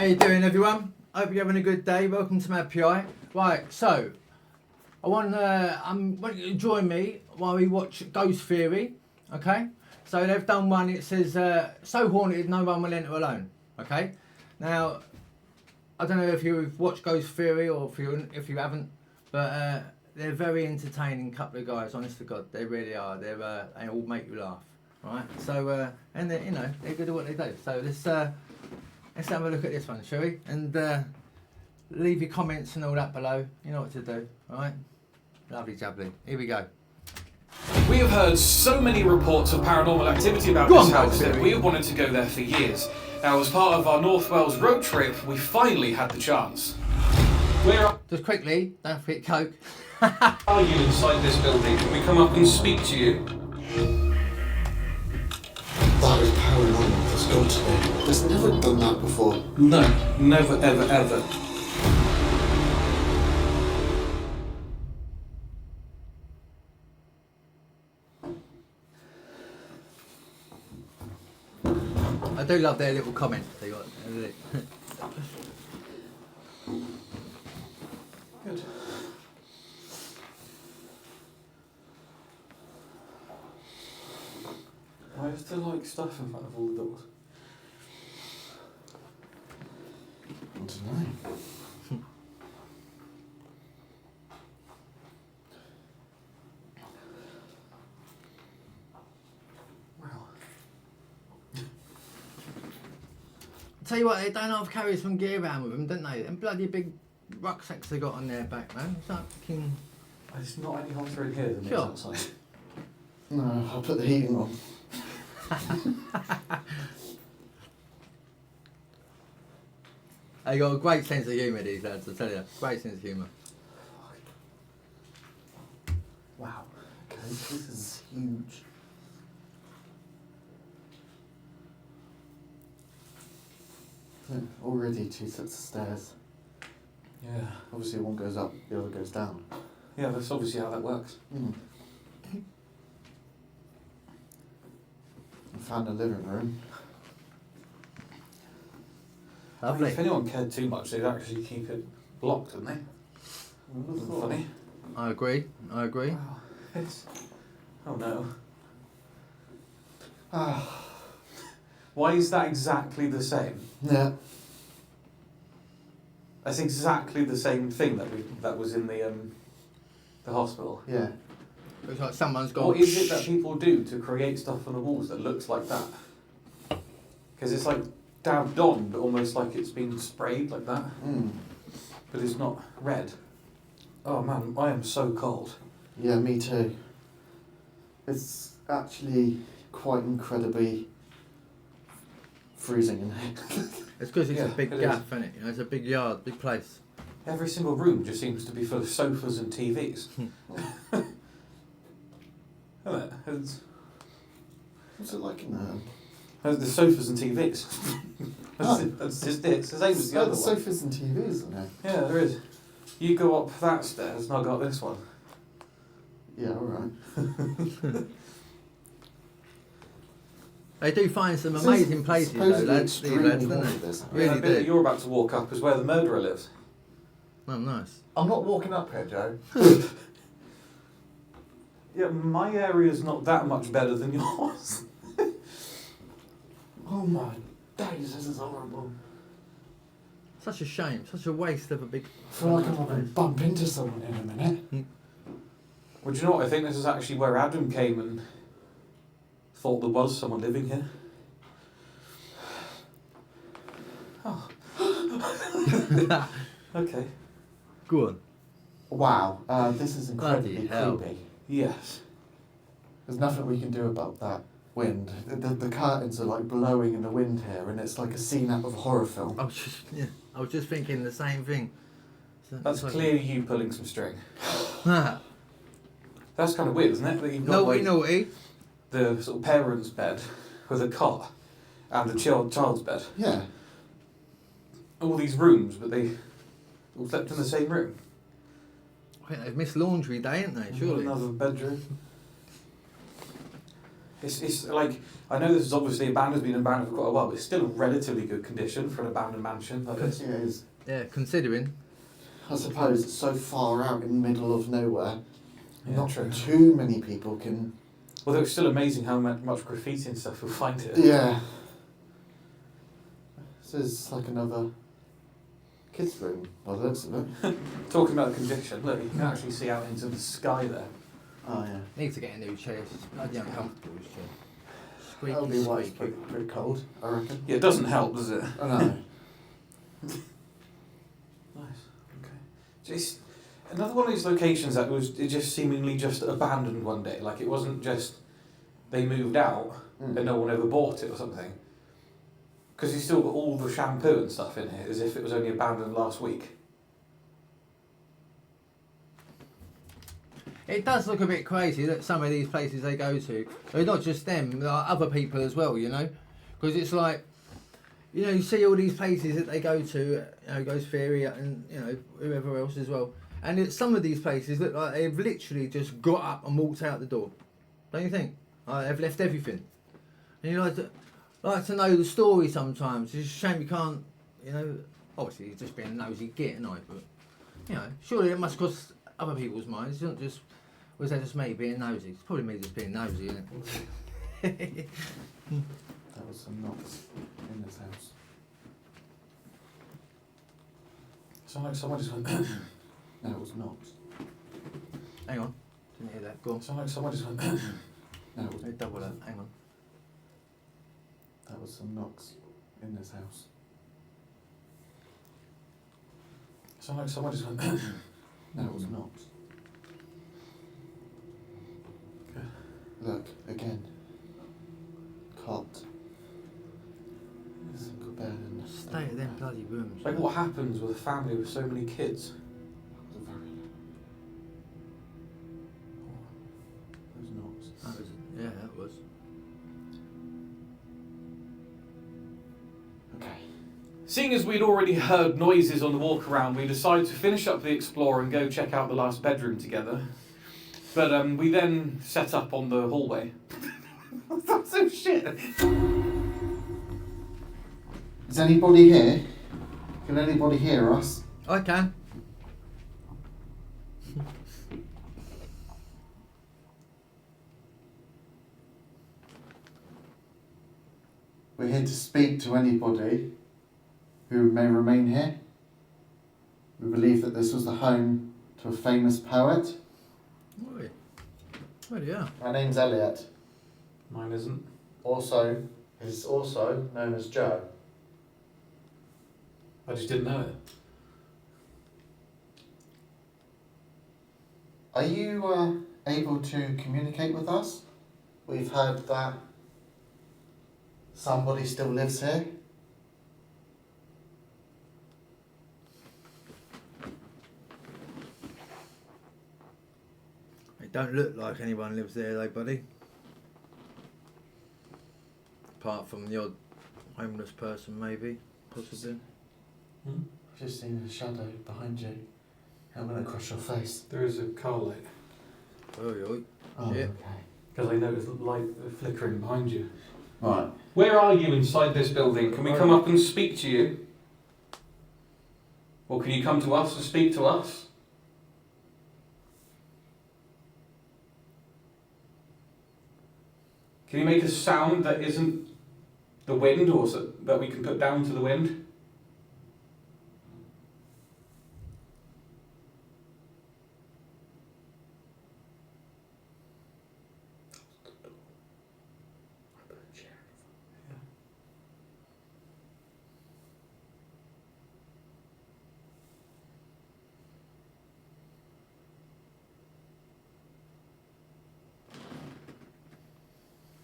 How you doing, everyone? Hope you're having a good day. Welcome to MA.D-PI. Right, so I want you to join me while we watch Ghost Theory. Okay, so they've done one. It says so haunted, no one will enter alone. Okay, now I don't know if you've watched Ghost Theory or if you haven't, but they're a very entertaining couple of guys. Honest to God, they really are. They all make you laugh. Right, so and they're, they're good at what they do. So let's have a look at this one, shall we? And leave your comments and all that below. You know what to do, alright? Lovely jubbly. Here we go. We have heard so many reports of paranormal activity about this house that we have wanted to go there for years. Now, as part of our North Wales road trip, we finally had the chance. Just quickly, don't forget Coke. Are you inside this building? Can we come up and speak to you? That is paranormal, there's got to be. There's never done that before. No, never, ever, ever. I do love their little comments they got. Good. Why is there like stuff in front of all the doors? I don't know. Wow. Tell you what, they don't half carry some gear around with them, don't they? And bloody big rucksacks they got on their back, man. It's like fucking... It's not any hotter in here than Sure. it's outside. No, I'll put the heating on. They got a great sense of humour, these lads, I tell you. Great sense of humour. Wow. Okay, this is huge. Already 2 sets of stairs. Yeah. Obviously one goes up, the other goes down. Yeah, that's obviously how that works. I found a living room. I mean, Lovely. if anyone cared too much, they'd actually keep it blocked, wouldn't they? Isn't that funny? I agree. Wow. It's... Oh no. Ah, Why is that exactly the same? yeah. That's exactly the same thing that was in the hospital. Yeah. Looks like someone's gone... What is it that people do to create stuff on the walls that looks like that? Because it's like dabbed on, but almost like it's been sprayed like that. But it's not red. Oh man, I am so cold. Yeah, me too. It's actually quite incredibly freezing in here. It's because it's Yeah, a big it gaff, isn't it? It's a big yard, big place. Every single room just seems to be full of sofas and TVs. Isn't it? What's it like in there? The sofas and TVs. That's just it. It's the same as the other one. Sofas and TVs, isn't there? Yeah, there is. You go up that stairs and I got this one. Yeah, alright. They do find some amazing places, though, lads. These lads, don't they? This. Really Yeah, the bit that do. you're about to walk up is where the murderer lives. Oh, nice. I'm not walking up here, Joe. Yeah, my area's not that much better than yours. Oh my days, this is horrible. Such a shame. Such a waste of a big... I feel like I'm going to bump into someone in a minute. Well, do you know what? I think this is actually where Adam came and thought there was someone living here. Oh. Okay. Go on. Wow, this is incredibly Bloody hell. creepy. Yes. There's nothing we can do about that wind. The curtains are like blowing in the wind here, and it's like a scene out of a horror film. I was just thinking the same thing. So, That's it's clearly you pulling some string. like... That's kind of weird, isn't it? That you've got naughty. the sort of parents' bed with a cot and the child's bed. Yeah. All these rooms, but they all slept in the same room. I think they've missed laundry day, haven't they? Surely. Another bedroom. It's like, I know this is obviously abandoned, been abandoned for quite a while, but it's still in relatively good condition for an abandoned mansion like this. Yeah, it is. Yeah, considering. I suppose it's so far out in the middle of nowhere. Yeah, Not true. too many people can. Although it's still amazing how much graffiti and stuff you'll find here. Yeah. This is like another kids' room by the looks of it. Talking about the condition, look, you can actually see out into the sky there. Oh yeah. Need to get a new chair. It's bloody uncomfortable, this chair. That'll Squeaky, be why it's squeaky. pretty cold, I reckon. Yeah, it doesn't help, does it? I know. Nice. Okay. Just another one of these locations that was it just seemingly just abandoned one day. Like it wasn't just they moved out and no one ever bought it or something. Because you still got all the shampoo and stuff in here, as if it was only abandoned last week. It does look a bit crazy that some of these places they go to, they're not just them, there are other people as well, you know? Because it's like, you know, you see all these places that they go to, you know, Ghost Theory and, you know, whoever else as well. And some of these places look like they've literally just got up and walked out the door. Don't you think? Like they've left everything. And you like to know the story sometimes. It's a shame you can't, you know, obviously you're just being a nosy git, and but, you know, surely it must cross other people's minds. It's not just, was that just me being nosy? It's probably me just being nosy, isn't it? That was some knocks in this house. Sound like someone just went. No, it was knocks. Hang on, didn't hear that. Go on. Sound like someone just went. No, it was. Let me double that. Hang on. That was some knocks in this house. Sound like someone just went. No, it was knocks. Okay. Look, again. Cot. Single bed and Stay at them bloody rooms. Like what happens with a family with so many kids? That was a very. Those knocks. That was, yeah, that was. Okay. Seeing as we'd already heard noises on the walk around, we decided to finish up the explore and go check out the last bedroom together. But we then set up on the hallway. That's so shit. Is anybody here? Can anybody hear us? I can. We're here to speak to anybody who may remain here. We believe that this was the home to a famous poet. Oi. Oh yeah. My name's Elliot. Mine isn't. Is also known as Joe. I just didn't know it. Are you able to communicate with us? We've heard that somebody still lives here. It don't look like anyone lives there though, buddy. Apart from the odd homeless person maybe, possibly. Hmm? I've just seen a shadow behind you. Coming across your face. There is a car light. Oi, oi. Oh, Shit. okay. Because I noticed light flickering behind you. Right. Where are you inside this building? Can we come up and speak to you? Or can you come to us and speak to us? Can you make a sound that isn't the wind or that we can put down to the wind?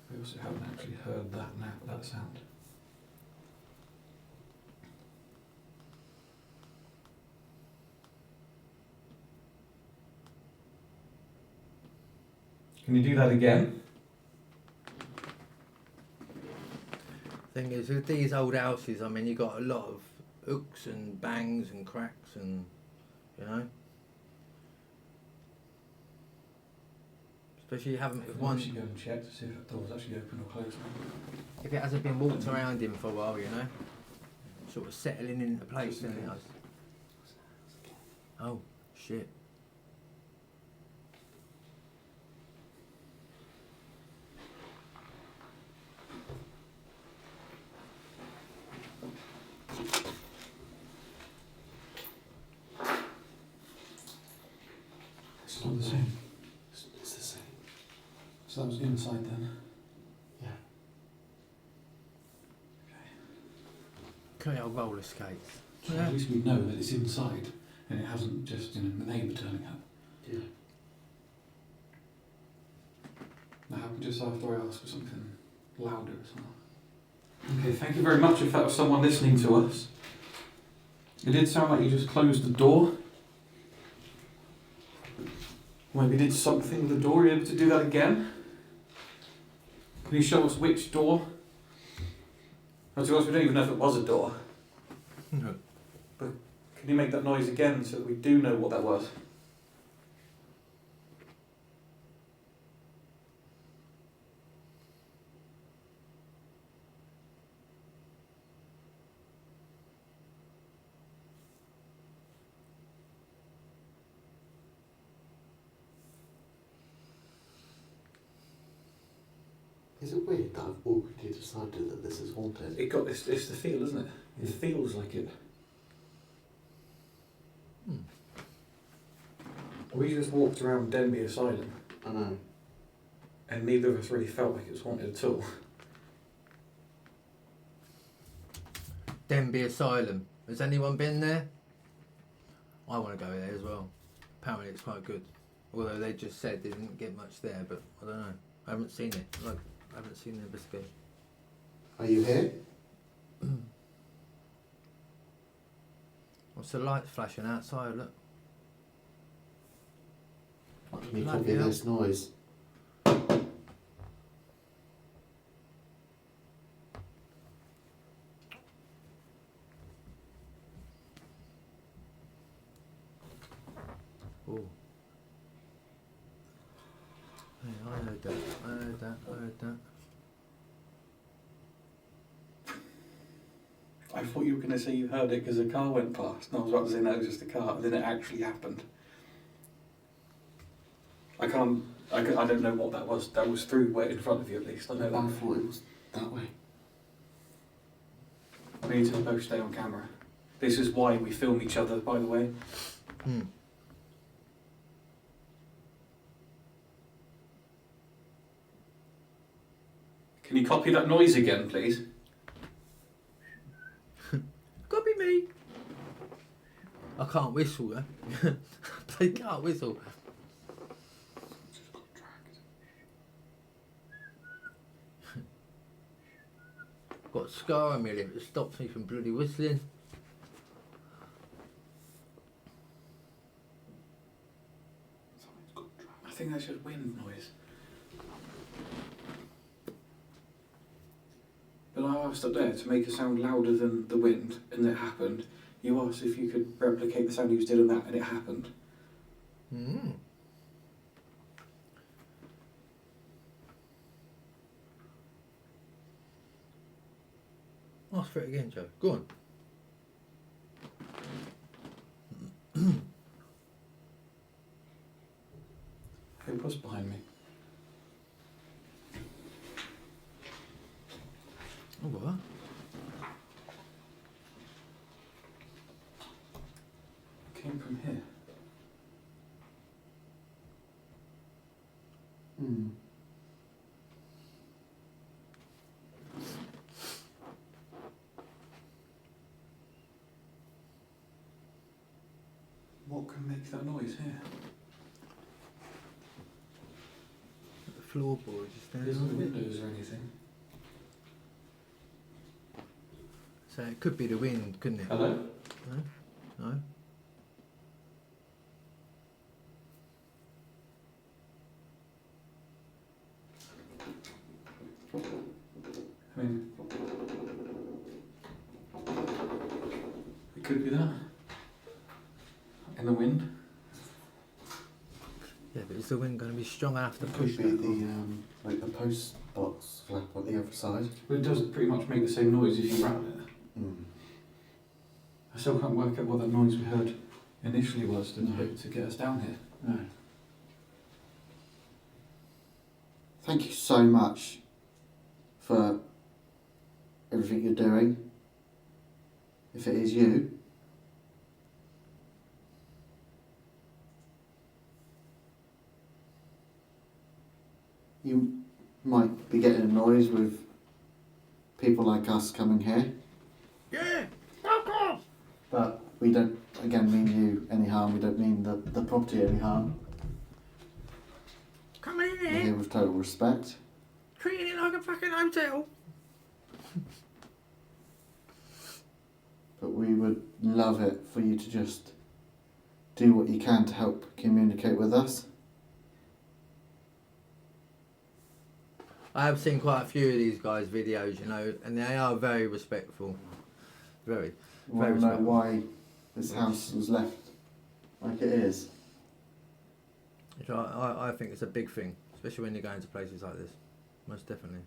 We also haven't actually heard that sound. Can you do that again? Thing is, with these old houses, I mean, you got a lot of hooks and bangs and cracks and, you know. Especially you haven't with Why one. don't you go and check to see if that door's actually open or closed? If it hasn't been walked around in for a while, you know, sort of settling into place. Just in Then it case. does. Oh shit! It's not the same. It's the same. So that was inside then. Yeah. Okay, I'll roller skates. So Yeah. at least we know that it's inside and it hasn't just, you know, the neighbour turning up. Yeah. That happened just after I asked for something louder as well. Okay, thank you very much if that was someone listening to us. It did sound like you just closed the door. Maybe did something with the door. Are you able to do that again? Can you show us which door? To be honest, we don't even know if it was a door. No. But can you make that noise again so that we do know what that was? Is it weird that I've already decided that this is haunted? It's the feel, isn't it? It feels like it. We just walked around Denby Asylum I know. and neither of us really felt like it was haunted at all. Denby Asylum. Has anyone been there? I want to go there as well. Apparently it's quite good. Although they just said they didn't get much there, but I don't know. I haven't seen it. Like, I haven't seen the investigation. Are you here? What's the lights flashing outside? Look. Can you Bloody copy hell. this noise? Oh. Yeah, I heard that. I heard that. I heard that. I thought you were going to say you heard it because a car went past, and I was about to say no, it was just a car, and then it actually happened. I don't know what that was. That was through right in front of you at least, I know I that. thought it was that way. We need to both stay on camera. This is why we film each other, by the way. Hmm. Can you copy that noise again, please? Copy me. I can't whistle, though. I can't whistle. Got a scar on my lip that stops me from bloody whistling. I think that's just wind noise. But I asked up there to make a sound louder than the wind, and it happened. You asked if you could replicate the sound you did on that, and it happened. Hmm. Ask for it again, Joe. Go on. Who was behind me? Oh, what? It came from here. Hmm. What can make that noise here? The floorboard just there. There's no windows or anything. So it could be the wind, couldn't it? Hello? No? No? I mean, it could be that. In the wind. Yeah, but is the wind going to be strong enough to It push could be that? like the post box flap on the other side. But it does pretty much make the same noise if you rattle it. Mm. I still can't work out what that noise we heard initially was to get us down here. No. Thank you so much for everything you're doing. If it is you. You might be getting annoyed with people like us coming here. Yeah, fuck off! But we don't, again, mean you any harm. We don't mean the property any harm. Come in We're here, here with total respect. treating it like a fucking hotel. But we would love it for you to just do what you can to help communicate with us. I have seen quite a few of these guys' videos, you know, and they are very respectful. Very. We want Very to know respectful. why this house was left like it is. Which I think it's a big thing, especially when you're going to places like this. Most definitely.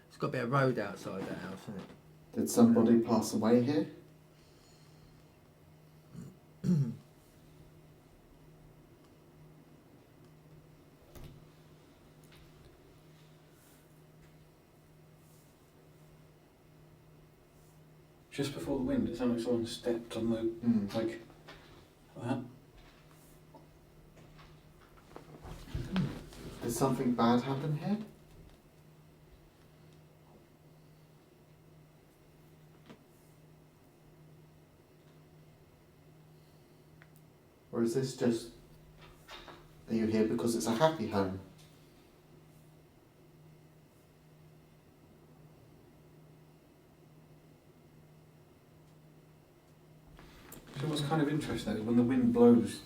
It's got to be a road outside that house, isn't it? Did somebody pass away here? Just before the wind, it sounded like someone stepped on the, like that. Did something bad happen here? Or is this just, are you here because it's a happy home? So what's kind of interesting is when the wind blows,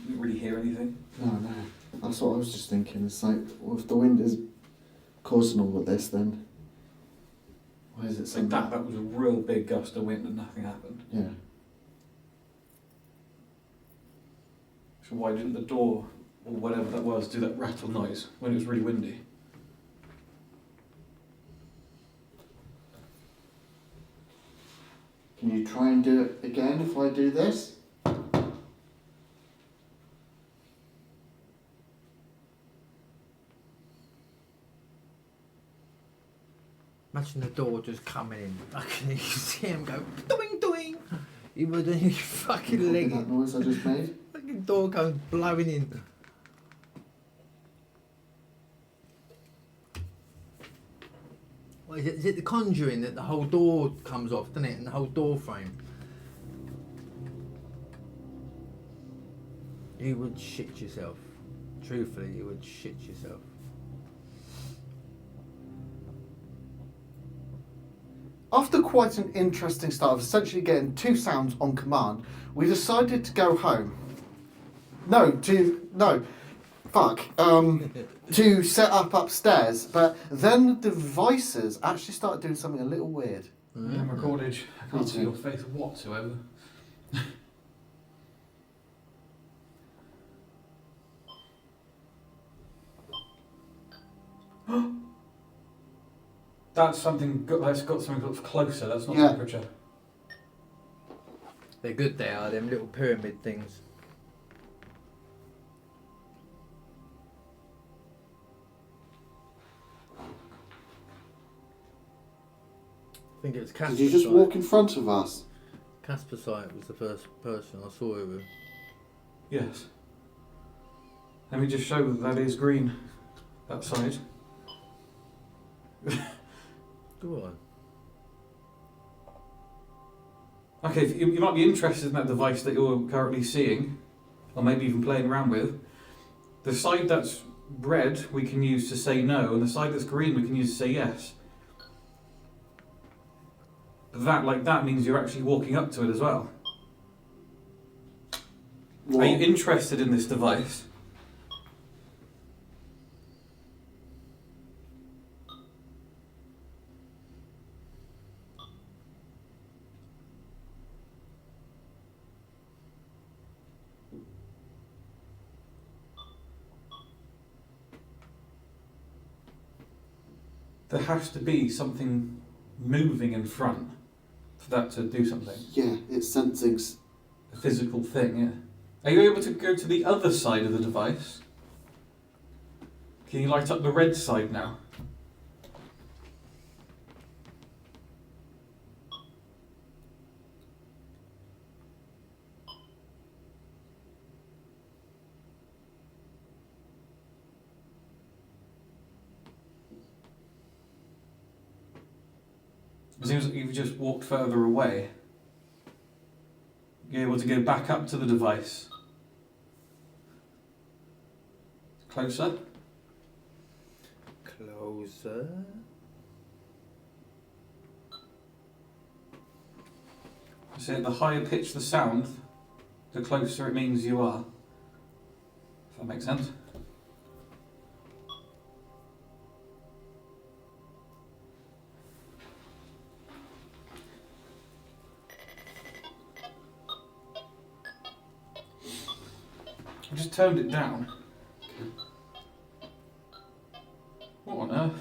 you don't really hear anything. No. That's what I was just thinking. It's like, well, if the wind is causing all of this, then why is it so Like that was a real big gust of wind and nothing happened. Yeah. So why didn't the door, or whatever that was, do that rattle noise when it was really windy? Can you try and do it again if I do this? Imagine the door just coming in. Fucking, you see him go doing doing. He would he fucking Copy leg that it. noise I just made? Fucking door goes blowing in. What is it the Conjuring that the whole door comes off, doesn't it? And the whole door frame. You would shit yourself. Truthfully, you would shit yourself. After quite an interesting start of essentially getting 2 sounds on command, we decided to go home. To set up upstairs, but then the devices actually started doing something a little weird. Yeah, I'm recorded. I can't Me see too. your face whatsoever. That's something. That's got something that's closer. That's not Yeah. temperature. They're good, they are, them little pyramid things. I think it was Caspersight. Did you just walk in front of us? Caspersight was the first person I saw it with. Yes. Let me just show that is green. That side. Go on. Okay, you might be interested in that device that you're currently seeing, or maybe even playing around with. The side that's red we can use to say no, and the side that's green we can use to say yes. That means you're actually walking up to it as well. Are you interested in this device? There has to be something moving in front for that to do something. Yeah, it's sensing. A physical thing, yeah. Are you able to go to the other side of the device? Can you light up the red side now? It seems like you've just walked further away. You're able to go back up to the device. Closer. Closer. So the higher pitch the sound, the closer it means you are. If that makes sense. I just turned it down. What on earth?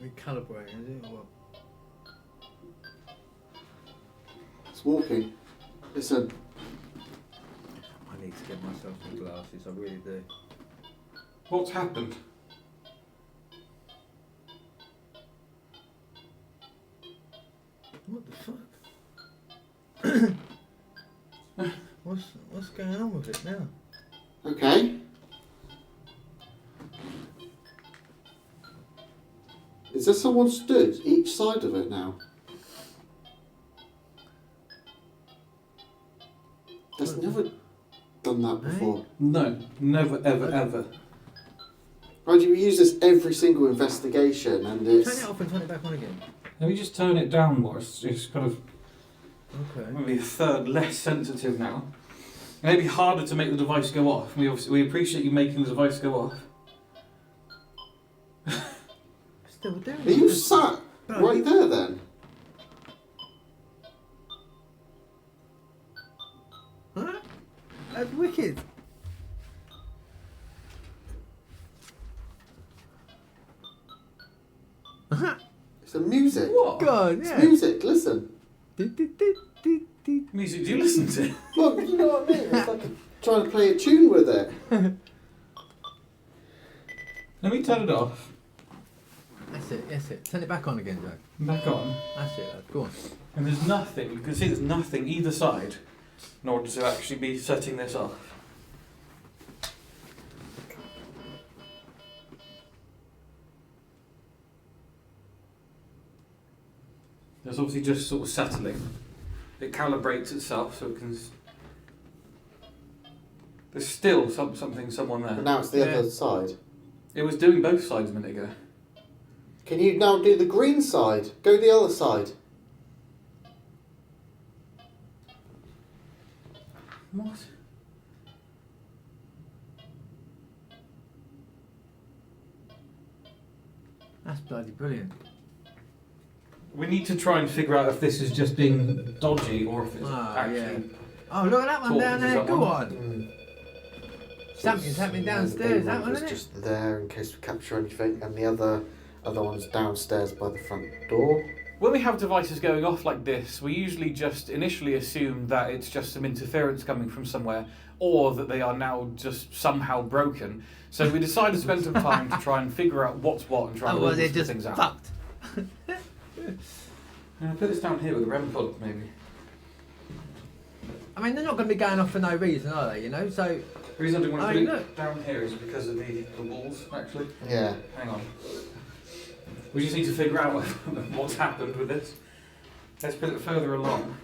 Recalibrating, is it? Or what? It's walking. Listen. I need to get myself some glasses, I really do. What's happened? What the fuck? What's going on with it now? Okay. Is there someone stood each side of it now? That's never done that before. No, never, ever, ever. Right, you use this every single investigation and Turn it's... it off and turn it back on again. Let me just turn it down more. It's kind of Okay. maybe a third less sensitive now. Maybe harder to make the device go off. We appreciate you making the device go off. Still doing Are you sat right there then? Huh? That's wicked. It's the music. What? God, It's yeah. music, listen. Music do you listen to? Look, you know what I mean? It's like trying to play a tune with it. Let me turn it off. That's it. Turn it back on again, Joe. Back on. That's it, lad. Go on. And there's nothing. You can see there's nothing either side in order to actually be setting this off. It's obviously just sort of settling. It calibrates itself so it can... There's still someone But there. now it's the Yeah. other side. It was doing both sides a minute ago. Can you now do the green side? Go the other side. What? That's bloody brilliant. We need to try and figure out if this is just being dodgy or if it's actually... Yeah. Oh, look at that one Talking down to there. Go someone. on. Something's happening downstairs, that one, was isn't it? just there in case we capture anything, and the other one's downstairs by the front door. When we have devices going off like this, we usually just initially assume that it's just some interference coming from somewhere, or that they are now just somehow broken. So we decided to spend some time to try and figure out what's what and try and Otherwise, label they're some just things out. fucked. Put this down here with the REM pod, maybe. I mean, they're not going to be going off for no reason, are they? You know, so The reason I didn't want to Oh, put look. it down here is because of the walls, actually. Yeah. Hang on. We just need to figure out what's happened with this. Let's put it further along.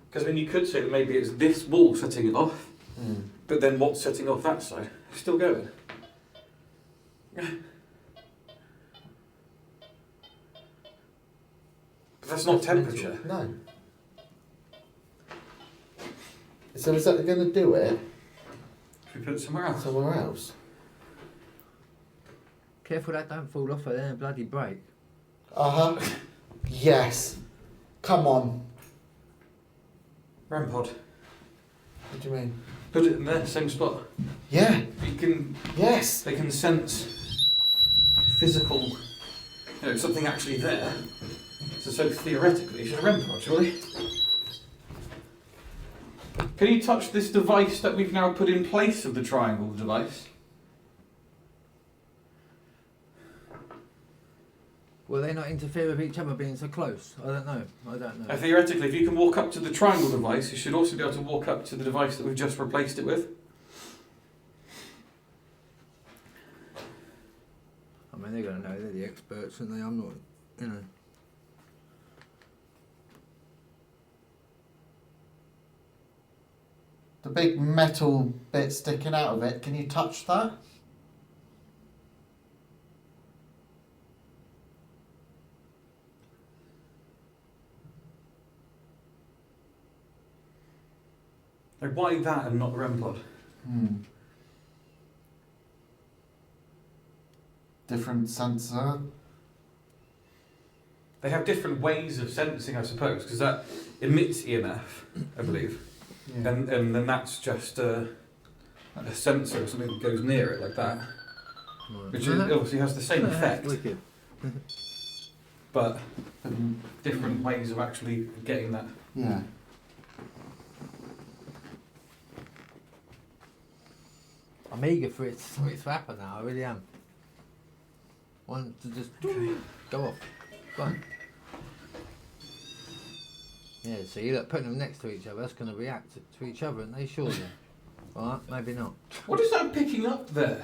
Because then you could say that maybe it's this wall setting it off, but then what's setting off that side? It's still going. But that's not temperature. No. So is that going to do it Should we put it somewhere else? somewhere else? careful that don't fall off of there and bloody break. Uh-huh. Yes. Come on. REM pod. What do you mean? Put it in there, same spot. Yeah. You can. Yes. They can sense physical. Something actually there. So theoretically, it's a REM pod, surely. Can you touch this device that we've now put in place of the triangle device? Will they not interfere with each other being so close? I don't know. Theoretically, if you can walk up to the triangle device, you should also be able to walk up to the device that we've just replaced it with. I mean, they're going to know. They're the experts, aren't they? I'm not, you know. The big metal bit sticking out of it, can you touch that? Like, why that and not the REM pod? Different sensor. They have different ways of sensing, I suppose, because that emits EMF, I believe. Yeah. And then that's just a sensor or something that goes near it like that. Right. Which obviously has the same effect, Wicked. but different ways of actually getting that. Yeah. I'm eager for it to happen now. I really am. Want to just go off. Go on. Yeah, see, look, putting them next to each other, that's going to react to each other, and they surely. Right? Maybe not. What is that picking up there?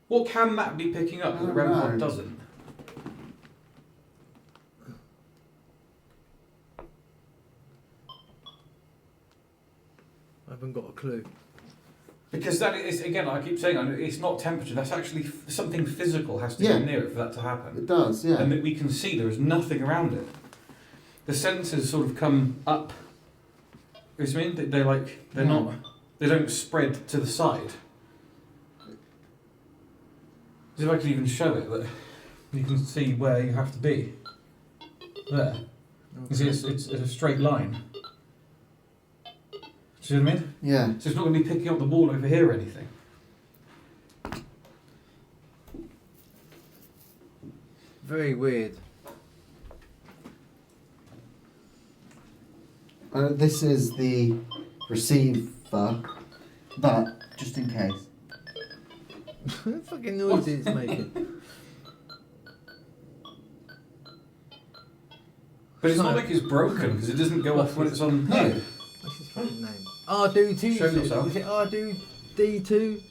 What can that be picking up that the REM pod doesn't? I haven't got a clue. Because that is, again, I keep saying, it's not temperature, that's actually something physical has to go near it for that to happen. It does, yeah. And that we can see there is nothing around it. The sensors sort of come up. You know what I mean? They're not, they don't spread to the side. As if I could even show it, that you can see where you have to be. There. You see, it's a straight line. Do you know what I mean? Yeah. So it's not going to be picking up the ball over here or anything. Very weird. This is the receiver, but just in case. What fucking noise it's making? But it's not like it's broken because it doesn't go off when it's on here. What's his fucking name? R2-D2. Show yourself. Is it R2-D2?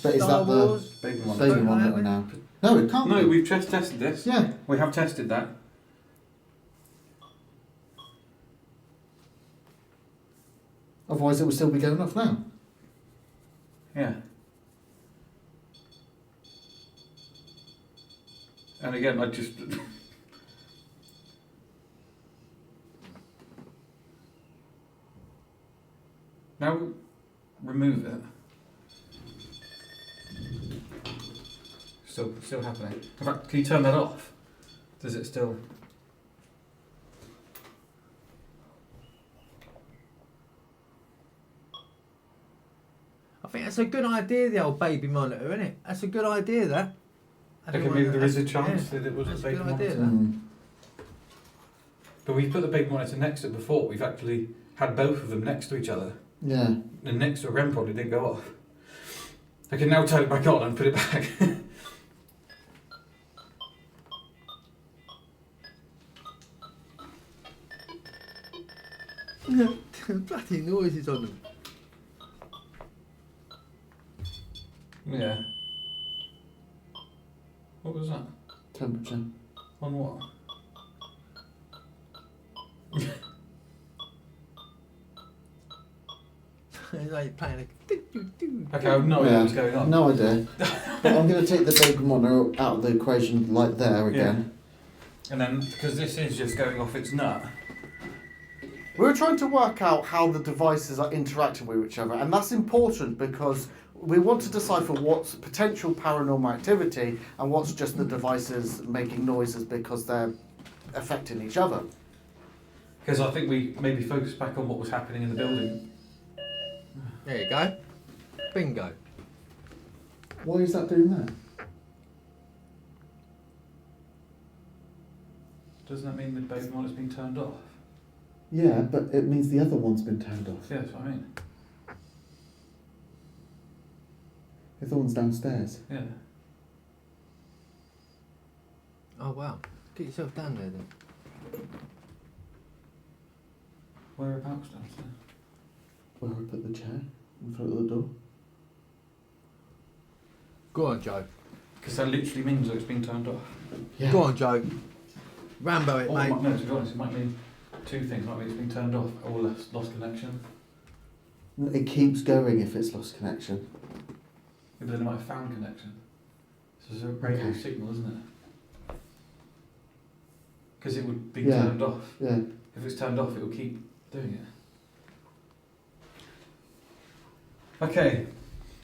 But is Star that the Wars? Baby one. baby monitor now? No, it can't No, be. we've just tested this. Yeah. We have tested that. Otherwise it will still be going off now. Yeah. And again, I just... Now remove it. Still happening. In fact, can you turn that off? Does it still? I think that's a good idea, the old baby monitor, isn't it? That's a good idea, that. Okay, maybe there is a chance that it was That's a a baby good idea, monitor. that. But we've put the baby monitor next to it before. We've actually had both of them next to each other. Yeah. And next to a REM pod, it didn't go off. I can now turn it back on and put it back. Bloody noises on them. Yeah. What was that? Temperature. On what? It's like playing a... Okay, I have no idea what's going on. No idea. But I'm going to take the baby monitor out of the equation like there again. And then, because this is just going off its nut. We're trying to work out how the devices are interacting with each other, and that's important because we want to decipher what's potential paranormal activity and what's just the devices making noises because they're affecting each other. Because I think we maybe focus back on what was happening in the building. There you go. Bingo. Why is that doing that? Doesn't that mean the baby monitor's been turned off? Yeah, but it means the other one's been turned off. Yeah, that's what I mean. The other one's downstairs. Yeah. Oh wow. Get yourself down there then. Whereabouts downstairs? Where I put the chair in front of the door. Go on, Joe. Because that literally means that it's been turned off. Yeah. Go on, Joe. Rambo it, Or mate. no, to be honest, it might mean two things. It might mean it's been turned off or lost connection. It keeps going if it's lost connection. Yeah, but then it might have found connection. So it's a radio Okay. signal, isn't it? Because it would be Yeah. turned off. Yeah. If it's turned off, it will keep doing it. Okay.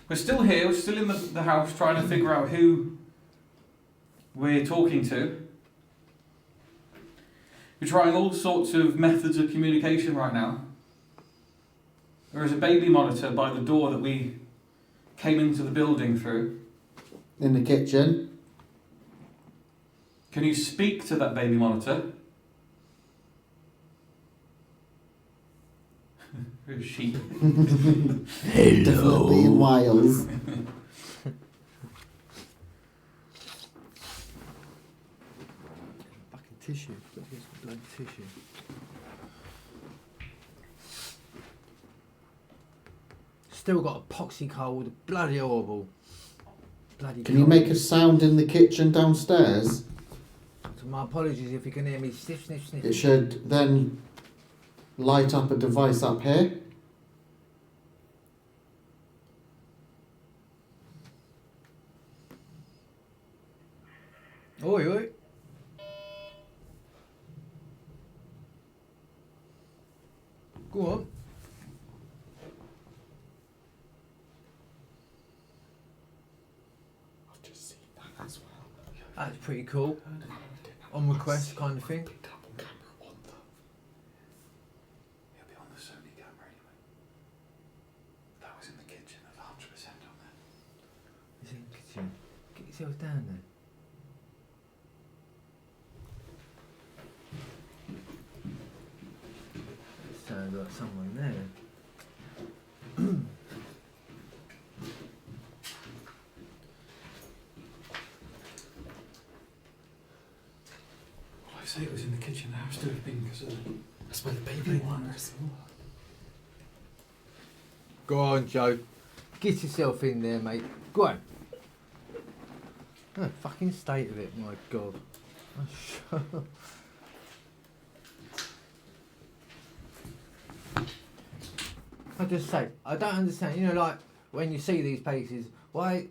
We're still here, we're still in the house trying to figure out who we're talking to. We're trying all sorts of methods of communication right now. There is a baby monitor by the door that we came into the building through. In the kitchen. Can you speak to that baby monitor? Who's she? Definitely in Wales. Fucking tissue. Look at this bloody tissue. Still got a poxy cold. Bloody horrible. Bloody Can you cold. make a sound in the kitchen downstairs? So my apologies if you can hear me sniff, sniff, sniff. It should then light up a device up here. Oi, oi. Go on. I've just seen that as well. That's pretty cool. On request kind of thing. It'll be on the Sony camera anyway. That was in the kitchen, that's 100% on there. Is it in the kitchen? Get yourself down there. That sounds like someone there. Well, I say it was in the kitchen, the house to have been because That's where the baby was. Go on, Joe. Get yourself in there, mate. Go on. Oh, fucking state of it, my God. I just say, I don't understand. You know, like when you see these places, why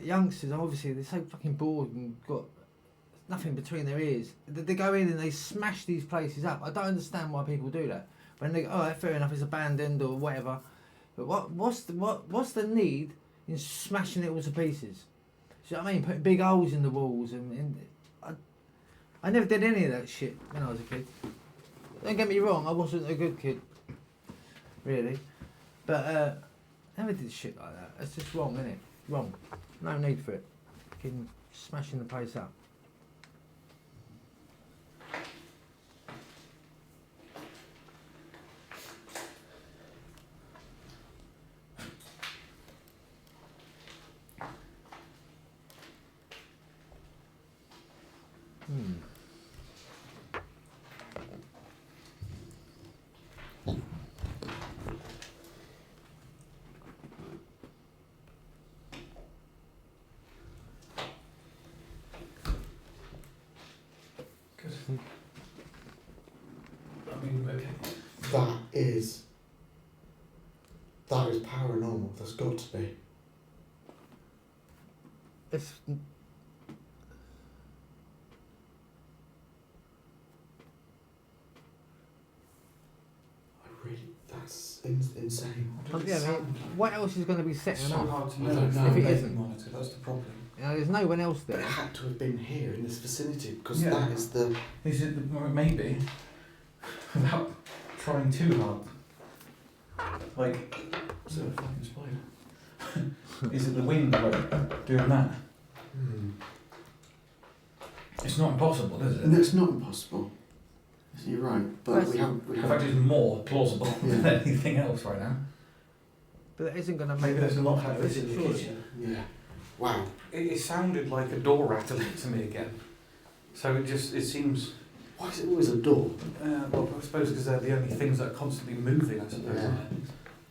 youngsters obviously they're so fucking bored and got nothing between their ears. They go in and they smash these places up. I don't understand why people do that. When they go, oh, fair enough, it's abandoned or whatever. But what's the need in smashing it all to pieces? Do you know what I mean? Putting big holes in the walls and I never did any of that shit when I was a kid. Don't get me wrong, I wasn't a good kid, really. But I never did shit like that. That's just wrong, isn't it? Wrong. No need for it. Fucking smashing the place up. I mean, okay. That is paranormal. That's got to be. It's That That's insane. Yeah, I mean, what else is going to be It's setting so up? hard to No, know no, if it no. isn't. monitor. That's the problem. You know, there's no one else But there. it had to have been here in this vicinity because Yeah. that is the. Is it maybe without trying too hard? Like, is it a fucking spider? Is it the wind like doing that? It's not impossible, is it? No, it's not impossible. You're right, but we haven't. In fact, it's more plausible than Yeah. anything else right now. But that isn't going to make Maybe there's a lot of like this in the surely. kitchen. Yeah. Wow. It sounded like a door rattling to me again. So it seems. Why is it always a door? Well, I suppose because they're the only things that are constantly moving, I suppose. Yeah.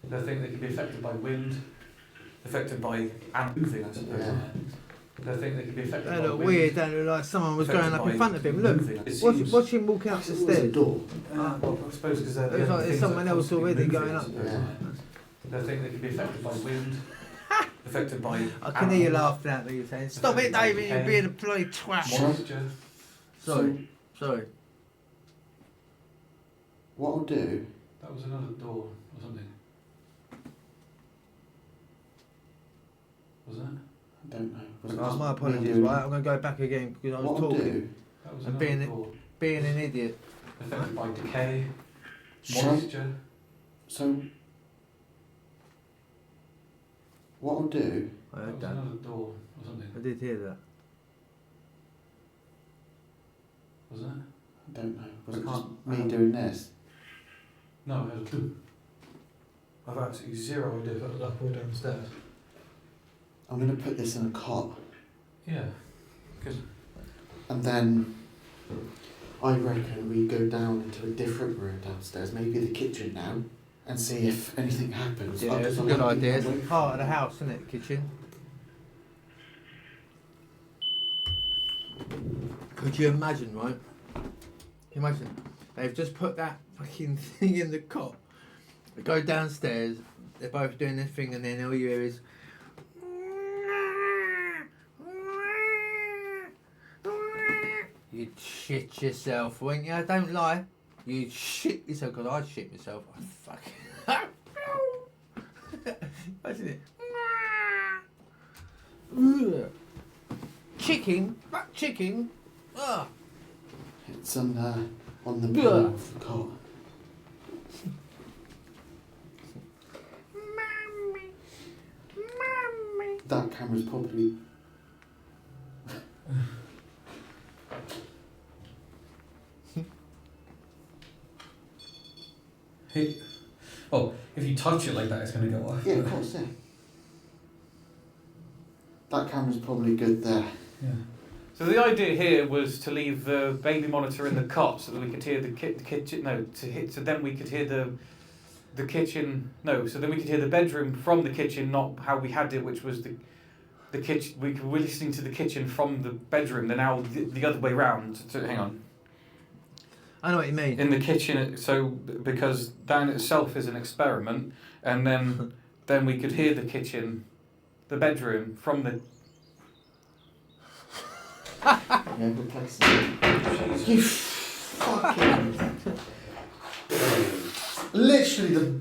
They think they can be affected by wind, affected by and moving, I suppose. Yeah. They think they can be affected They by look wind. weird, don't look like someone was affected going up by in front of him. Look, moving. It seems- watch him walking Why up is the it always a stairs. door? Well, I suppose because they're the Looks only like there's things someone that are else constantly already moving, going I up. suppose. Yeah. They think they can be affected by wind, affected by I can hear you animals, laughing at me saying, "Stop it, David! You're being a bloody twat." moisture. Sorry, sorry. What I'll do. That was another door or something. Was that? I don't know. Was it Oh, just my me apologies, doing- right? I'm going to go back again because I was What I'll talking, do. That was And another being door. being an idiot. Affected by decay, Shall- moisture. So. What I'll do. I That heard was that. another door or something. I did hear that. Was that? I don't know. Was I it just can't- me doing this? No, it was do. I've absolutely zero idea if that was up or downstairs. I'm going to put this in a cot. Yeah. Because And then I reckon we go down into a different room downstairs, maybe the kitchen now, and see if anything happens. Yeah, it's a good idea. It's part of the house, isn't it? Kitchen. Could you imagine, right? Imagine they've just put that fucking thing in the cot. They go downstairs. They're both doing their thing, and then all you hear is. You'd shit yourself, wouldn't you? Don't lie. You'd shit yourself, because I'd shit myself. Oh, fuck. Imagine it. Chicken, back chicken. Ah. It's on the pillow of the cot. That camera's probably. oh, if you touch it like that, it's going to go off. Yeah, of course, yeah. That camera's probably good there. Yeah. So the idea here was to leave the baby monitor in the cot so that we could hear the kitchen. No, so then we could hear the kitchen. No, so then we could hear the bedroom from the kitchen, not how we had it, which was the kitchen. We were listening to the kitchen from the bedroom. Then now the other way round. So hang on. I know what you mean. In the kitchen, so because that in itself is an experiment, and then we could hear the kitchen, the bedroom from the. Yeah, good place. You fucking. Literally,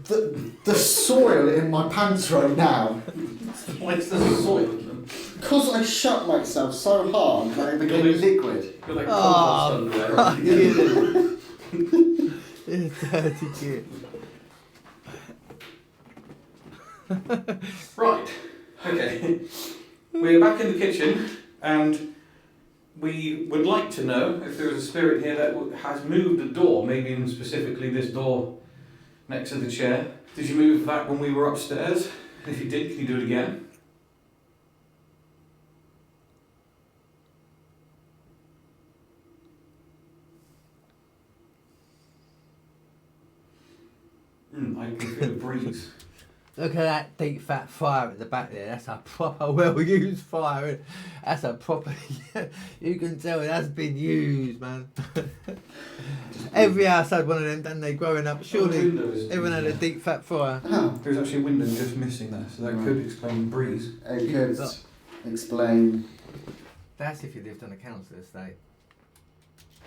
the soil in my pants right now. Why is there soil? Because I shut myself so hard that it became liquid. You're like Oh, fuck you. You dirty kid. Right. Okay. We're back in the kitchen, and we would like to know if there is a spirit here that has moved a door, maybe even specifically this door next to the chair. Did you move that when we were upstairs? If you did, can you do it again? I can feel the breeze. Look at that deep fat fire at the back there. That's a proper well used fire. That's a proper. You can tell it has been used, man. Every house had one of them, didn't they, growing up? Surely everyone had a deep fat fire. Oh, There's actually a window just missing there, so that could explain breeze. it could explain. That's if you lived on a council estate.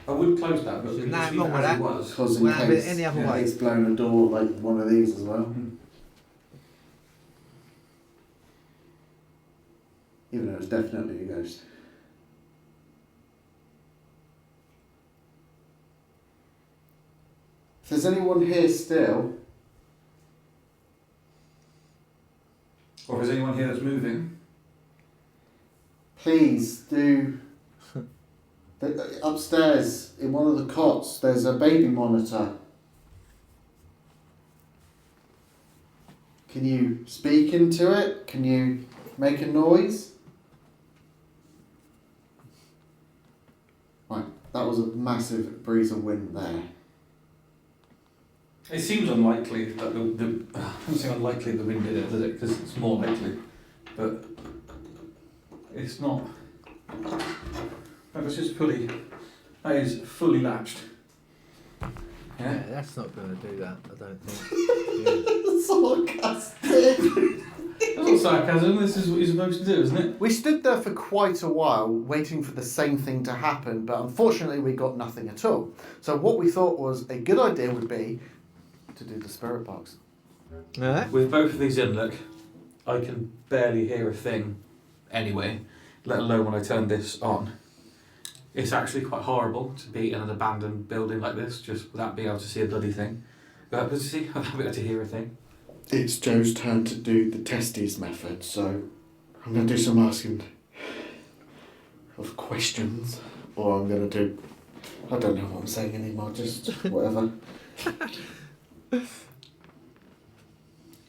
I would close that, but There's we nothing just wrong leave with it as that. it was. Because in We'll have it case any other way. it's blown a door like one of these as well. Even though it's definitely a ghost. If there's anyone here still, Or is anyone here that's moving? please do. Upstairs in one of the cots, there's a baby monitor. Can you speak into it? Can you make a noise? Right, that was a massive breeze of wind there. It seems unlikely that I don't say unlikely the wind did it, does it? Because it's more likely, but it's not. That was just fully. That is fully latched. Yeah, that's not going to do that, I don't think. Sarcastic! That's not sarcasm. This is what you're supposed to do, isn't it? We stood there for quite a while waiting for the same thing to happen, but unfortunately we got nothing at all. So what we thought was a good idea would be to do the spirit box. Yeah. With both of these in, look, I can barely hear a thing anyway, let alone when I turn this on. It's actually quite horrible to be in an abandoned building like this, just without being able to see a bloody thing. Without being able to hear a thing. It's Joe's turn to do the testes method, so I'm going to do some asking of questions, or I'm going to do, I don't know what I'm saying anymore, just whatever.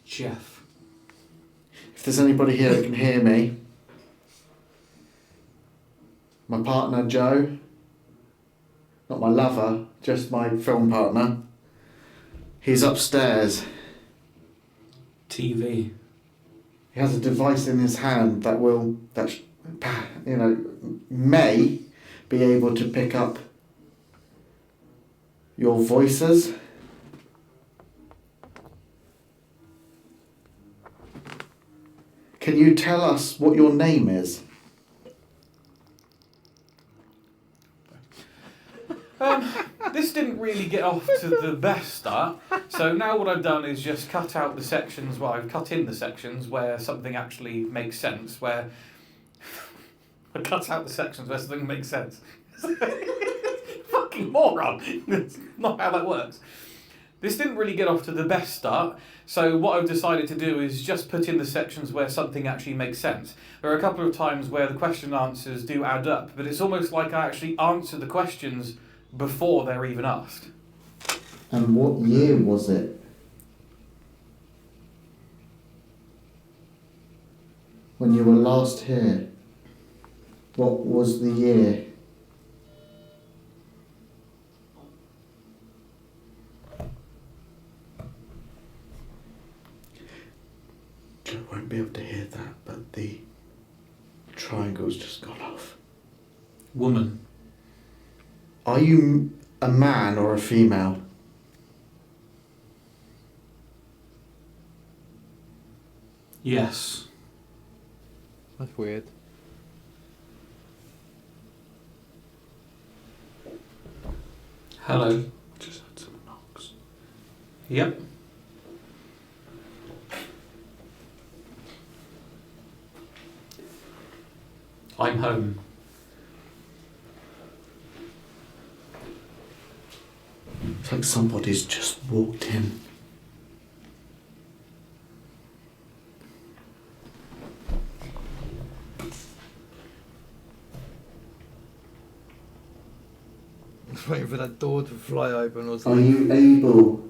Jeff. If there's anybody here that can hear me, my partner Joe, not my lover, just my film partner, he's upstairs. TV. He has a device in his hand that may be able to pick up your voices. Can you tell us what your name is? This didn't really get off to the best start, so now what I've done is just cut out the sections, well, I've cut in the sections where something actually makes sense, where... I cut out the sections where something makes sense. Fucking moron! That's not how that works. This didn't really get off to the best start, so what I've decided to do is just put in the sections where something actually makes sense. There are a couple of times where the question answers do add up, but it's almost like I actually answer the questions before they're even asked. And what year was it? When you were last here? What was the year? Joe won't be able to hear that, but the triangle's just gone off. Woman. Are you a man or a female? Yes. That's weird. Hello. Just had some knocks. Yep. I'm home. It's like somebody's just walked in. Waiting for that door to fly open or Are something. you able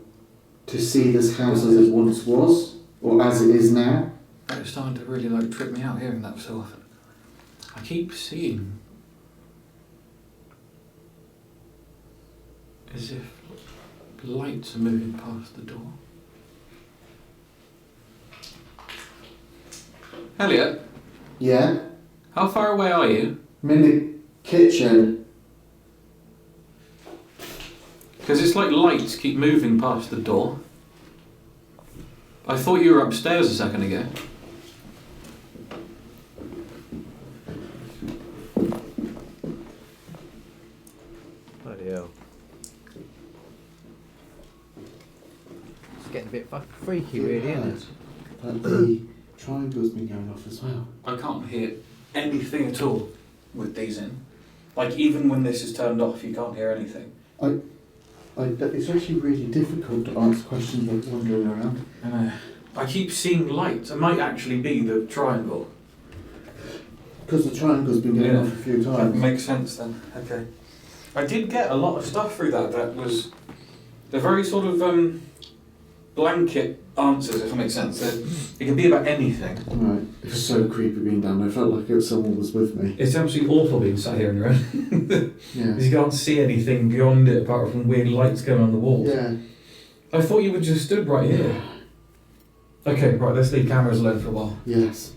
to see this house as it once was, or as it is now? It's starting to really trip me out hearing that so often. I keep seeing as if lights are moving past the door. Elliot, Yeah? how far away are you? I'm in the kitchen. Because it's like lights keep moving past the door. I thought you were upstairs a second ago. Bloody getting a bit fucking freaky, really, isn't it? But the triangle's been going off as well. I can't hear anything at all with these in. Like, even when this is turned off, you can't hear anything. It's actually really difficult to answer questions like wandering around. I know. I keep seeing lights. It might actually be the triangle. Because the triangle's been going off a few That times. makes sense then. Okay. I did get a lot of stuff through that. That was... They're very sort of blanket answers, if that makes sense. It can be about anything. Right. It was so creepy being down there. I felt like someone was with me. It's absolutely awful being sat here on your own. Yeah. Because you can't see anything beyond it apart from weird lights going on the walls. Yeah. I thought you were just stood right here. Okay, right, let's leave cameras alone for a while. Yes.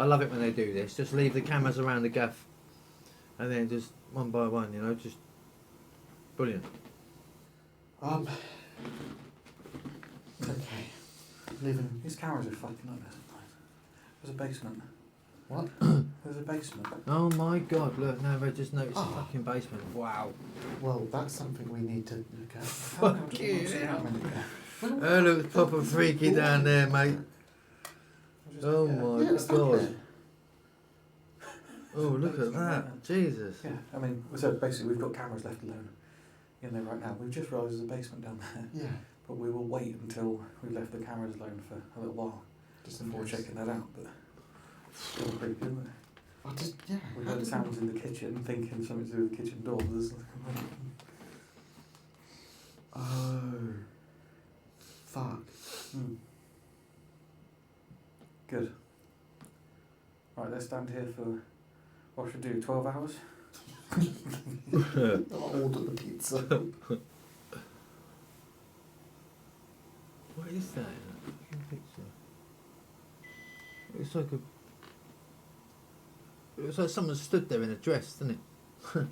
I love it when they do this. Just leave the cameras around the gaff, and then just one by one, you know, just brilliant. Okay. Leaving. These cameras are fucking like this. There's a basement. What? There's a basement. Oh my God! Look, now I just noticed Oh. the fucking basement. Wow. Well, that's something we need to look at. Fuck you. Oh, looks proper freaky down there, mate. Oh my Yeah, it's not God. there. Oh, look at that. Jesus. Yeah, I mean, so basically we've got cameras left alone in there right now. We've just realised there's a basement down there, Yeah. but we will wait until we've left the cameras alone for a little while Just before in case. checking that out. But still creepy, isn't it? I just, yeah. We heard sounds in the kitchen, thinking something to do with the kitchen door. There's Oh. Fuck. Good. Right, let's stand here for, what should we do, 12 hours? I'll order the pizza. What is that? Fucking picture. It's like a. It was like someone stood there in a dress, didn't it?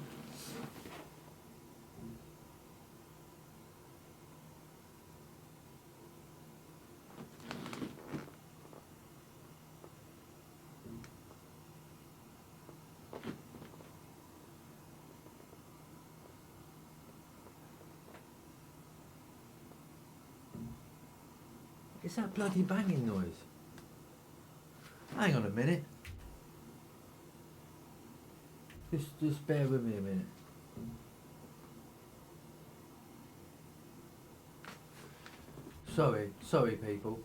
It's that bloody banging noise. Hang on a minute. Just bear with me a minute. Sorry people.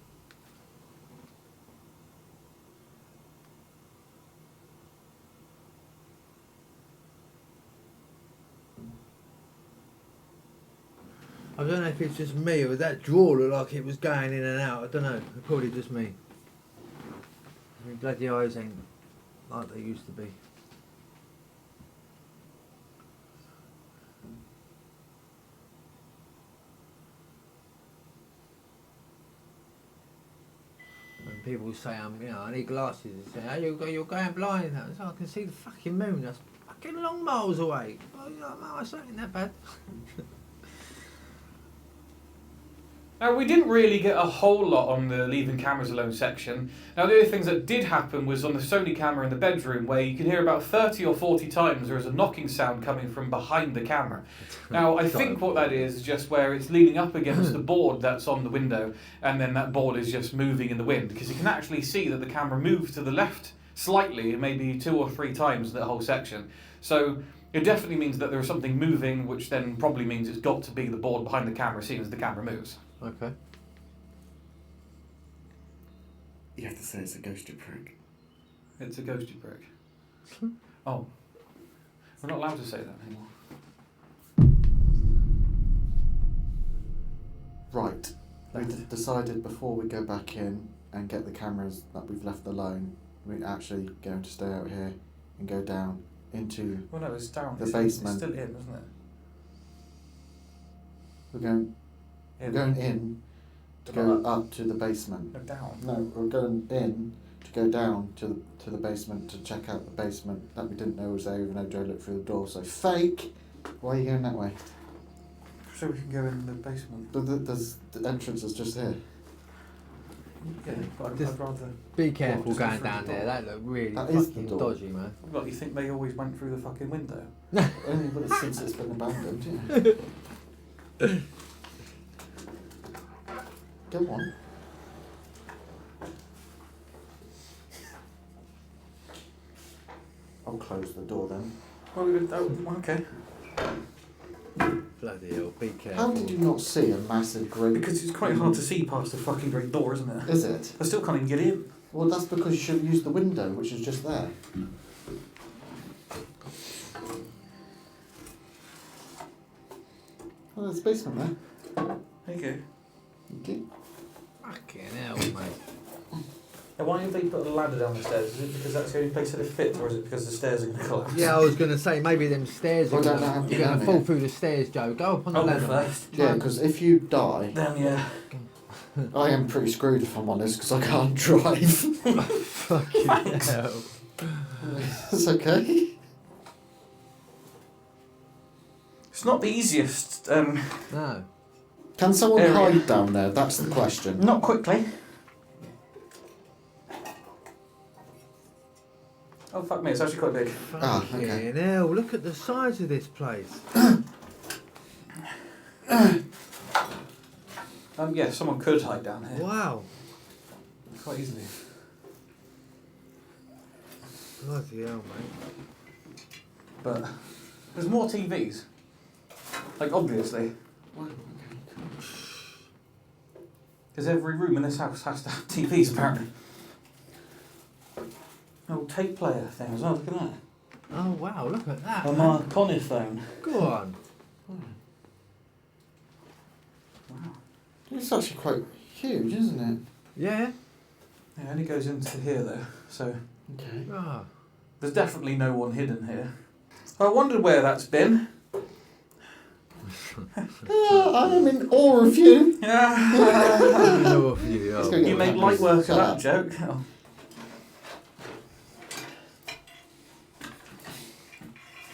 I don't know if it's just me or that drawer looked like it was going in and out. I don't know. Probably just me. I mean, bloody eyes ain't like they used to be. And people say I need glasses. They say, oh, you're going blind. So I can see the fucking moon. That's fucking long miles away. Oh, no, it's not that bad. Now, we didn't really get a whole lot on the leaving cameras alone section. Now, the other things that did happen was on the Sony camera in the bedroom, where you can hear about 30 or 40 times there is a knocking sound coming from behind the camera. Now, I think what that is just where it's leaning up against the board that's on the window, and then that board is just moving in the wind, because you can actually see that the camera moves to the left slightly, maybe 2 or 3 times in that whole section. So it definitely means that there is something moving, which then probably means it's got to be the board behind the camera, seeing as the camera moves. Okay. You have to say it's a ghosty prick. It's a ghosty prick. Oh. We're not allowed to say that anymore. Right. We've decided before we go back in and get the cameras that we've left alone, we're actually going to stay out here and go down into Well, no, it's down. the It's basement. still in, isn't it? We're going in to go up to the basement. No, down. No, we're going in to go down to the basement to check out the basement that we didn't know was there, even though Joe looked through the door. So fake. Why are you going that way? So we can go in the basement. The entrance is just here. Yeah, but Just I'd rather... Be careful just go going through down the there. door. That looked really That is the fucking door. dodgy, man. What, you think they always went through the fucking window? Only but since it's been abandoned, yeah. Go on. I'll close the door then. Well, okay. Bloody hell, be careful. How did you not see a massive great... Because it's quite hard to see past the fucking great door, isn't it? Is it? I still can't even get in. Well, that's because you should have used the window, which is just there. Oh, there's a basement there. There you go. Okay. Fucking hell, mate. Now, why have they put a ladder down the stairs? Is it because that's the only place that it fits, or is it because the stairs are going to collapse? Yeah, I was going to say, maybe them stairs I are don't gonna, know how to you're get going to in fall it. through the stairs, Joe. Go up on the I'll go ladder. first. Yeah, because if you die, Then, yeah. I am pretty screwed if I'm honest, because I can't drive. Fucking hell. It's okay. It's not the easiest. No. Can someone Area. hide down there? That's the question. Not quickly. Oh, fuck me, it's actually quite big. Ah, Fucking okay. hell, look at the size of this place. Yeah, someone could hide down here. Wow. Quite easily. Bloody hell, mate. But there's more TVs. Like, obviously. Because every room in this house has to have TVs, apparently. Oh, tape player thing as well, look at that. Oh, wow, look at that. A man. Marconi phone. Go on. Wow. It's actually quite huge, isn't it? Yeah? It only goes into here though, so Okay. Ah. there's definitely no one hidden here. I wondered where that's been. I am in awe of you. Yeah. No of you, Let's oh. go get You the made cameras. light work of Shut that up. joke. Oh.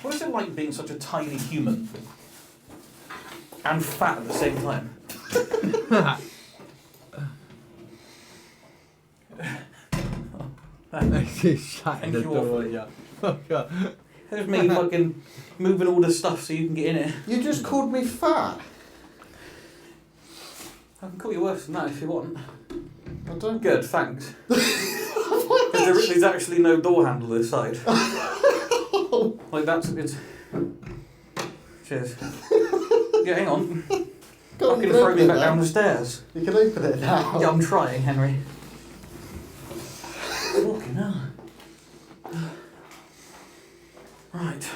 What is it like being such a tiny human? And fat at the same time? She's shutting the Thank you all door, for- yeah. Fuck up. There's me fucking moving all the stuff so you can get in it. You just called me fat. I can call you worse than that if you want. I don't. Good, thanks. Because there's actually no door handle this side. Like that's it's. Cheers. Yeah, hang on. Go on, Fucking you can throw open me it back now. down the stairs. You can open it now. Yeah, I'm trying, Henry. Walking now. Right.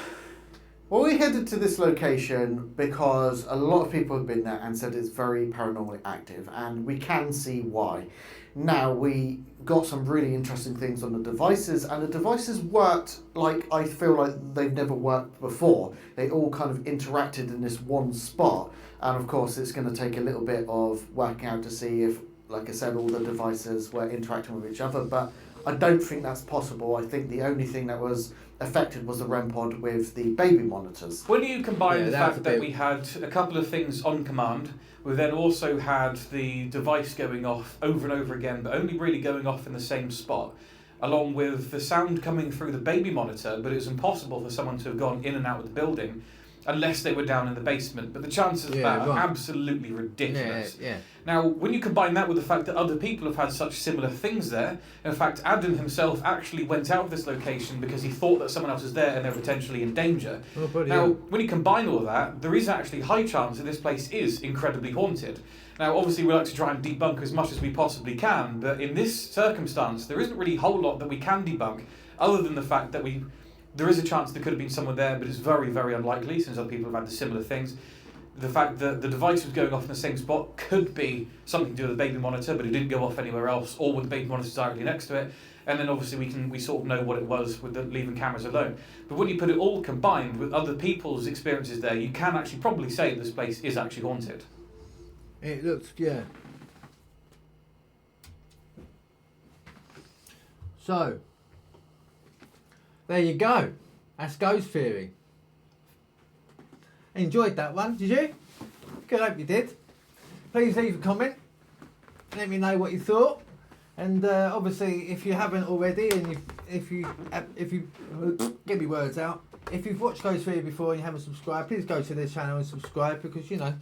Well, we headed to this location because a lot of people have been there and said it's very paranormally active, and we can see why. Now, we got some really interesting things on the devices, and the devices worked like I feel like they've never worked before. They all kind of interacted in this one spot, and of course it's going to take a little bit of working out to see if, like I said, all the devices were interacting with each other, but I don't think that's possible. I think the only thing that was affected was the REM pod with the baby monitors. When you combine Yeah, the that's fact a that bit- we had a couple of things on command, we then also had the device going off over and over again, but only really going off in the same spot, along with the sound coming through the baby monitor, but it was impossible for someone to have gone in and out of the building. unless they were down in the basement. But the chances of Yeah, that right. are absolutely ridiculous. Yeah. Now, when you combine that with the fact that other people have had such similar things there, in fact, Adam himself actually went out of this location because he thought that someone else was there and they're potentially in danger. Oh, bloody Now, hell. when you combine all of that, there is actually high chance that this place is incredibly haunted. Now, obviously, we like to try and debunk as much as we possibly can, but in this circumstance, there isn't really a whole lot that we can debunk, other than the fact that there is a chance there could have been someone there, but it's very, very unlikely, since other people have had the similar things. The fact that the device was going off in the same spot could be something to do with the baby monitor, but it didn't go off anywhere else, or with the baby monitor directly next to it. And then obviously we sort of know what it was with the leaving cameras alone. But when you put it all combined with other people's experiences there, you can actually probably say this place is actually haunted. It looks, yeah. So, there you go. That's ghost theory. Enjoyed that one, did you? Good, hope you did. Please leave a comment. Let me know what you thought. And obviously, if you haven't already, and if you get me words out, if you've watched Ghost Theory before and you haven't subscribed, please go to this channel and subscribe, because you know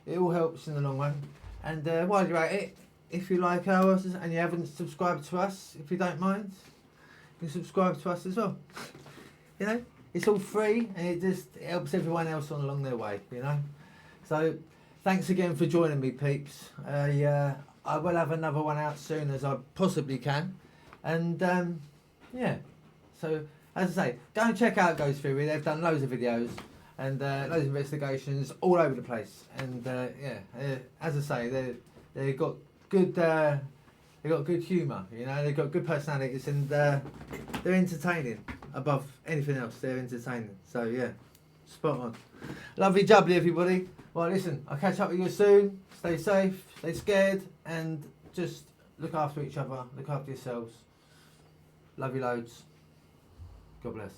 it all helps in the long run. And while you're at it, if you like ours and you haven't subscribed to us, if you don't mind, you can subscribe to us as well. You know, it's all free, and it helps everyone else along their way. You know, so thanks again for joining me, peeps. I will have another one out soon as I possibly can, and yeah. So as I say, go and check out Ghost Theory. They've done loads of videos and loads of investigations all over the place. And as I say, they've got good humour. You know, they've got good personalities, and they're entertaining above anything else. They're entertaining. So yeah, spot on. Lovely jubbly, everybody. Well, listen, I'll catch up with you soon. Stay safe, stay scared, and just look after each other. Look after yourselves. Love you loads. God bless.